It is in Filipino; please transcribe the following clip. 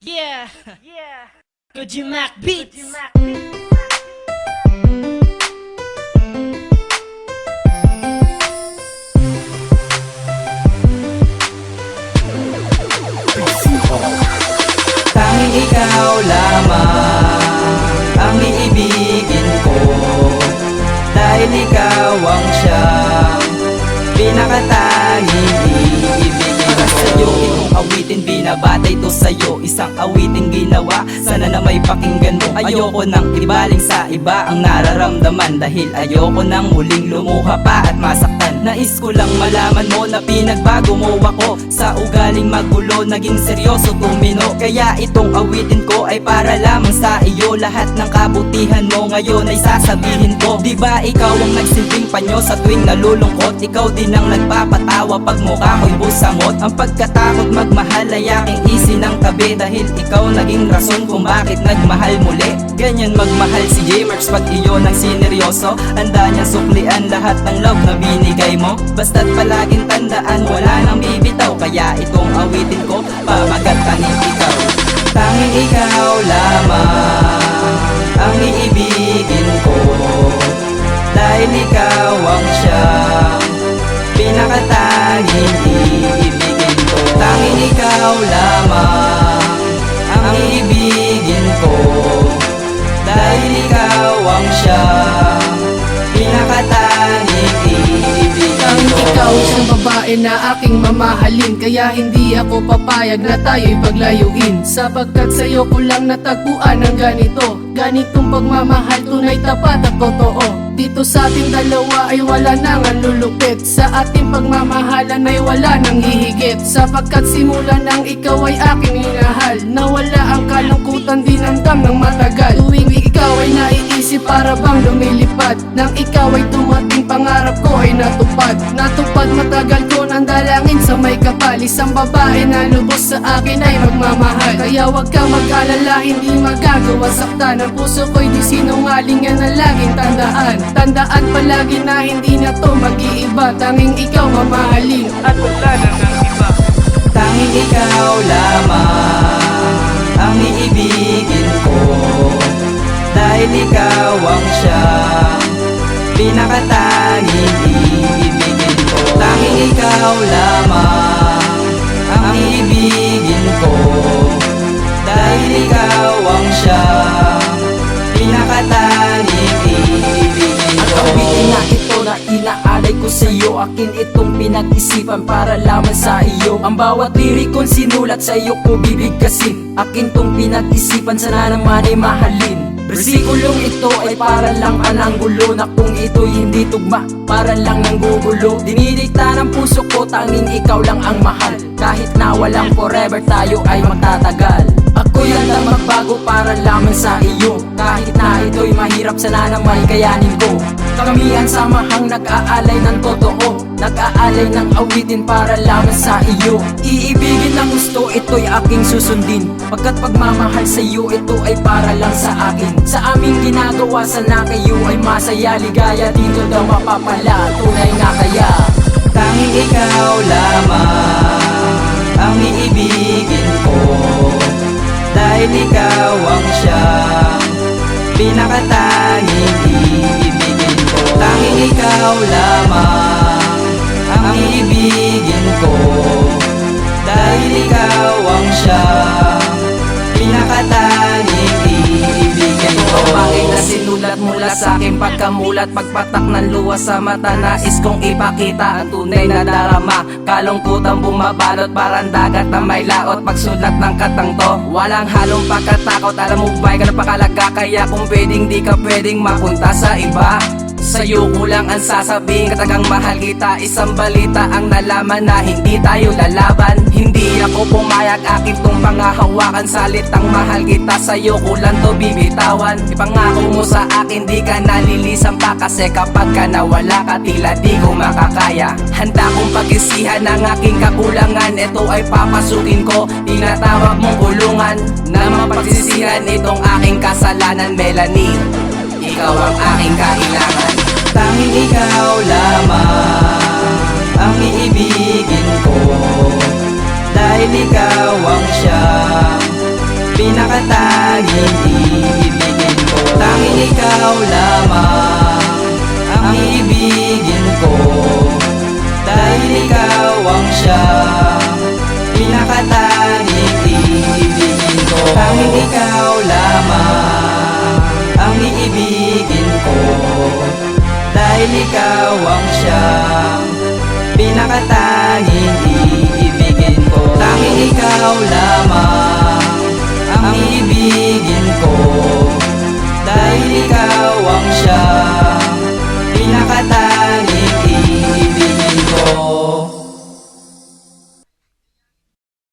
Yeah, yeah. Kojimak Beats. Tanging ikaw lamang ang iibigin ko, dahil ikaw ang siyang pinakatanging iibigin ko. Sa'yo itong awitin, binabatay to sa'yo, isang awitin ginawa, sana na may pakinggan mo. Ayoko nang ibaling sa iba ang nararamdaman, dahil ayoko nang muling lumuha pa at masaktan. Nais ko lang malaman mo na pinagbago mo ako, sa ugaling magulo naging seryoso tumino. Kaya itong awitin ko ay para lamang sa iyo, lahat ng kabutihan mo ngayon ay sasabihin ko. Diba ikaw ang nagsilbing panyo sa tuwing nalulungkot, ikaw din ang nagpapatawa pag mukha ko'y busangot. Ang pagkatakot magmahal ay aking isinangtabi, dahil ikaw naging rason kung bakit nagmahal muli. Ganyan magmahal si J-Merx pag iyon ang sineryoso, handa niya suklian lahat ng love na binigay mo. Basta't palaging tandaan, wala nang bibitaw, kaya itong awitin ko pamagat tanging ikaw. Tanging ikaw lamang ang iibigin ko, dahil ikaw ang siyang pinakatanging iibigin ko. Tanging ikaw lamang ang iibigin ko, dahil ikaw ang siyang pinakatanging iibigin ko. Tanging ikaw isang babae na aking mamahalin, kaya hindi ako papayag na tayo'y paglayuin. Sapagkat sa'yo ko lang natagpuan ng ganitong pagmamahal, tunay, tapat at totoo. Dito sa ating dalawa ay wala nang lulupit, sa ating pagmamahalan ay wala nang hihigit. Sapagkat simula nang ikaw ay aking minahal, nawala ang kalungkutan, dinamdam ng matagal. Tuwing ikaw ay naiisip, para bang lumilipad, nang ikaw ay dumating, pangarap ko ay natupad. Natupad, matagal ko nang dalangin sa may kapal, isang babae na lubos sa akin ay magmamahal. Kaya wag kang mag-alala, hindi magagawa saktan, ang puso ko'y di sinungaling, yan ang laging tandaan. Tandaan palagi na hindi na to mag-iiba, tanging ikaw mamahalin at wala na ng iba. Tanging ikaw lamang ang iibigin ko, dahil ikaw ang siyang pinakatanging iibigin ko. Tanging ikaw lamang ang iibigin ko, dahil ikaw ang siyang pinakatanging iibigin ko. Ang awitin na ito na inaalay ko sa iyo, akin itong pinag-isipan para lamang sa iyo. Ang bawat lirikong sinulat sa iyo ko bibigkasin, akin tong pinag-isipan, sana naman ay mahalin. Bersikulong ito ay para lang ananggulo, na kung ito'y hindi tugma, para lang nang gugulo. Dinidikta ng puso ko, tanging ikaw lang ang mahal, kahit na walang forever tayo ay magtatagal. Ako'y handa magbago para lamang sa iyo, kahit na ito'y mahirap, sana naman kayanin ko. Karamihan sa mahang nag-aalay ng totoo, nag-aalay ng awitin para lamang sa iyo. Iibigin ng gusto, ito'y aking susundin, pagkat pagmamahal sa iyo, ito ay para lang sa akin. Sa aming ginagawa, sana kayo ay masaya, ligaya, dito daw mapapala, tunay nga kaya. Tanging ikaw lamang ang iibigin ko, dahil ikaw ang siyang pinakatanging iibigin ko. Tanging ikaw lamang ang iibigin ko, dahil ikaw ang siyang pinakatanging iibigin ko. Bagay na sinulat mula sa aking pagkamulat, pagpatak ng luha sa mata, nais kong ipakita ang tunay na darama. Kalungkutan bumabalot, parang dagat na may laot, pagsulat ng katang to, walang halong pagkatakot. Alam mo ba'y ganun pakalaga, kaya kung pwedeng di ka pwedeng mapunta sa iba. Sa'yo ko lang ang sasabihin, katagang mahal kita, isang balita ang nalaman na hindi tayo lalaban. Hindi ako pumayag, akin tong pangahawakan, salitang mahal kita, sa'yo ko lang to bibitawan. Ipangako mo sa akin, di ka nalilisan pa, kasi kapag ka nawala ka, tila di ko makakaya. Handa kong pag-isihan ang aking kakulangan, ito ay papasukin ko, tinatawag mong kulungan, na mapagsisihan itong aking kasalanan. Melanie, ikaw ang aking kailangan. Tanging ikaw lamang ang iibigin ko, dahil ikaw ang siyang pinakatanging iibigin ko. Tanging ikaw lamang ang iibigin ko, dahil ikaw ang siyang pinakatanging iibigin ko. Tanging ikaw lamang ang iibigin ko, dahil ikaw ang siyang pinakatanging iibigin ko. Tanging ikaw lamang ang iibigin ko,